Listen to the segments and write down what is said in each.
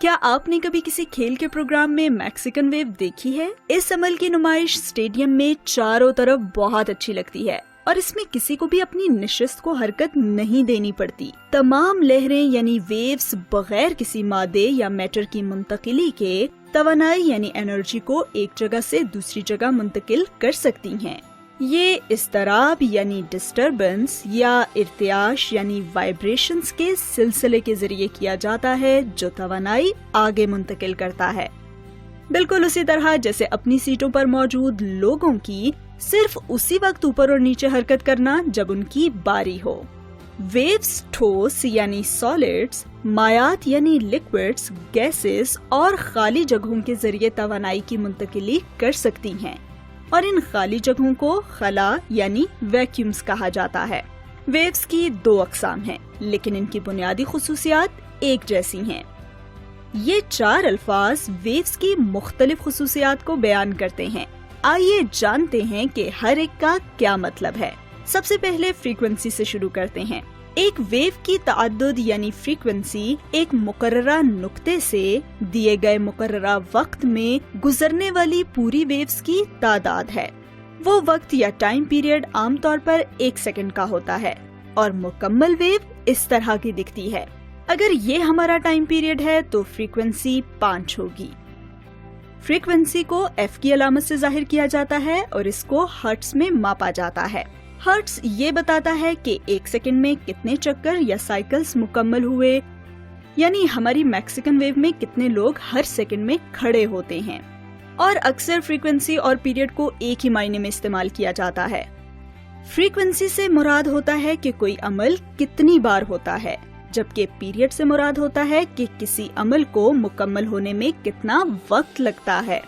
کیا آپ نے کبھی کسی کھیل کے پروگرام میں میکسیکن ویو دیکھی ہے؟ اس عمل کی نمائش اسٹیڈیم میں چاروں طرف بہت اچھی لگتی ہے اور اس میں کسی کو بھی اپنی نشست کو حرکت نہیں دینی پڑتی۔ تمام لہریں یعنی ویوز بغیر کسی مادے یا میٹر کی منتقلی کے توانائی یعنی انرجی کو ایک جگہ سے دوسری جگہ منتقل کر سکتی ہیں۔ یہ اضطراب یعنی ڈسٹربنس یا ارتعاش یعنی وائبریشنز کے سلسلے کے ذریعے کیا جاتا ہے جو توانائی آگے منتقل کرتا ہے، بالکل اسی طرح جیسے اپنی سیٹوں پر موجود لوگوں کی صرف اسی وقت اوپر اور نیچے حرکت کرنا جب ان کی باری ہو۔ ویوز ٹھوس یعنی سالڈز، مائعات یعنی لیکوڈز، گیسز اور خالی جگہوں کے ذریعے توانائی کی منتقلی کر سکتی ہیں، اور ان خالی جگہوں کو خلا یعنی ویکیومز کہا جاتا ہے۔ ویوز کی دو اقسام ہیں لیکن ان کی بنیادی خصوصیات ایک جیسی ہیں۔ یہ چار الفاظ ویوز کی مختلف خصوصیات کو بیان کرتے ہیں۔ آئیے جانتے ہیں کہ ہر ایک کا کیا مطلب ہے۔ سب سے پہلے فریکوینسی سے شروع کرتے ہیں۔ ایک ویو کی تعدد یعنی فریکوینسی ایک مقررہ نقطے سے دیے گئے مقررہ وقت میں گزرنے والی پوری ویوز کی تعداد ہے۔ وہ وقت یا ٹائم پیریڈ عام طور پر 1 سیکنڈ کا ہوتا ہے اور مکمل ویو اس طرح کی دکھتی ہے۔ اگر یہ ہمارا ٹائم پیریڈ ہے تو فریکوینسی 5 ہوگی۔ فریکوینسی کو ایف کی علامت سے ظاہر کیا جاتا ہے اور اس کو ہرٹز میں ماپا جاتا ہے۔ ہرٹز یہ بتاتا ہے کہ 1 سیکنڈ میں کتنے چکر یا سائیکلز مکمل ہوئے، یعنی ہماری میکسیکن ویو میں کتنے لوگ ہر سیکنڈ میں کھڑے ہوتے ہیں، اور اکثر فریکوینسی اور پیریڈ کو ایک ہی معنی میں استعمال کیا جاتا ہے۔ فریکوینسی سے مراد ہوتا ہے کہ کوئی عمل کتنی بار ہوتا ہے، جبکہ پیریڈ سے مراد ہوتا ہے کہ کسی عمل کو مکمل ہونے میں کتنا وقت لگتا ہے۔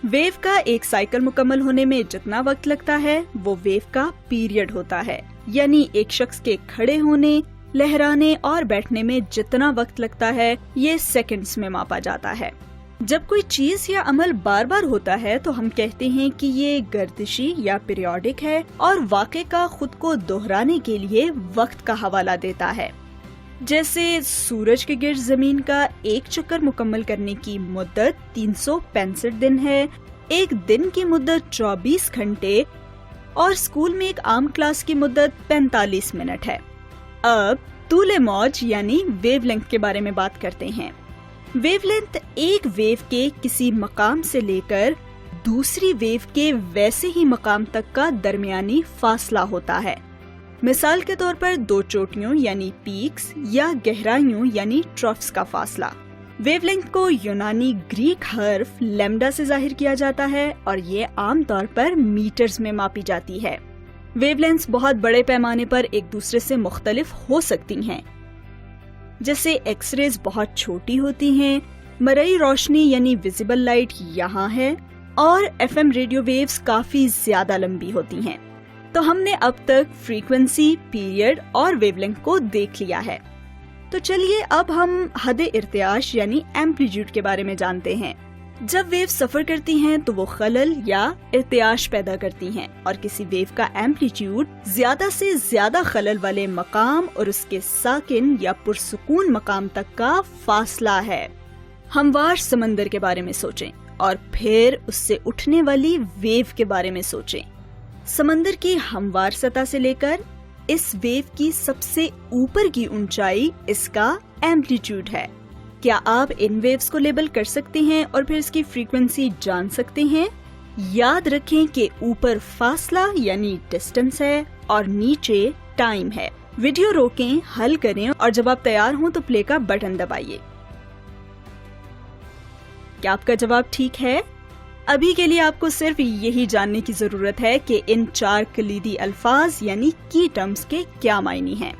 ویو کا ایک سائیکل مکمل ہونے میں جتنا وقت لگتا ہے وہ ویو کا پیریڈ ہوتا ہے، یعنی ایک شخص کے کھڑے ہونے، لہرانے اور بیٹھنے میں جتنا وقت لگتا ہے یہ سیکنڈز میں ماپا جاتا ہے۔ جب کوئی چیز یا عمل بار بار ہوتا ہے تو ہم کہتے ہیں کہ یہ گردشی یا پیریوڈک ہے اور واقعے کا خود کو دہرانے کے لیے وقت کا حوالہ دیتا ہے۔ جیسے سورج کے گرد زمین کا ایک چکر مکمل کرنے کی مدت 365 دن ہے، ایک دن کی مدت 24 گھنٹے اور اسکول میں ایک عام کلاس کی مدت 45 منٹ ہے۔ اب طول موج یعنی ویو لینتھ کے بارے میں بات کرتے ہیں۔ ویو لینتھ ایک ویو کے کسی مقام سے لے کر دوسری ویو کے ویسے ہی مقام تک کا درمیانی فاصلہ ہوتا ہے۔ مثال کے طور پر 2 چوٹیوں یعنی پیکس یا گہرائیوں یعنی ٹرفس کا فاصلہ۔ ویو لینتھ کو یونانی گریک حرف لیمڈا سے ظاہر کیا جاتا ہے اور یہ عام طور پر میٹرز میں ماپی جاتی ہے۔ ویو لینتھس بہت بڑے پیمانے پر ایک دوسرے سے مختلف ہو سکتی ہیں، جیسے ایکس ریز بہت چھوٹی ہوتی ہیں، مرئی روشنی یعنی ویزیبل لائٹ یہاں ہے، اور ایف ایم ریڈیو ویوز کافی زیادہ لمبی ہوتی ہیں۔ تو ہم نے اب تک فریکوینسی، پیریڈ اور ویو لینتھ کو دیکھ لیا ہے۔ تو چلیے اب ہم حد ارتعاش یعنی ایمپلیٹیوڈ کے بارے میں جانتے ہیں۔ جب ویو سفر کرتی ہیں تو وہ خلل یا ارتعاش پیدا کرتی ہیں، اور کسی ویو کا ایمپلیٹیوڈ زیادہ سے زیادہ خلل والے مقام اور اس کے ساکن یا پرسکون مقام تک کا فاصلہ ہے۔ ہموار سمندر کے بارے میں سوچیں اور پھر اس سے اٹھنے والی ویو کے بارے میں سوچیں۔ سمندر کی ہموار سطح سے لے کر اس ویو کی سب سے اوپر کی اونچائی اس کا ایمپلیٹیوڈ ہے۔ کیا آپ ان ویوز کو لیبل کر سکتے ہیں اور پھر اس کی فریکوینسی جان سکتے ہیں؟ یاد رکھیں کہ اوپر فاصلہ یعنی ڈسٹنس ہے اور نیچے ٹائم ہے۔ ویڈیو روکیں، حل کریں اور جب آپ تیار ہوں تو پلے کا بٹن دبائیے۔ کیا آپ کا جواب ٹھیک ہے؟ ابھی کے لیے آپ کو صرف یہی جاننے کی ضرورت ہے کہ ان 4 کلیدی الفاظ یعنی کی ٹرمز کے کیا معنی ہیں۔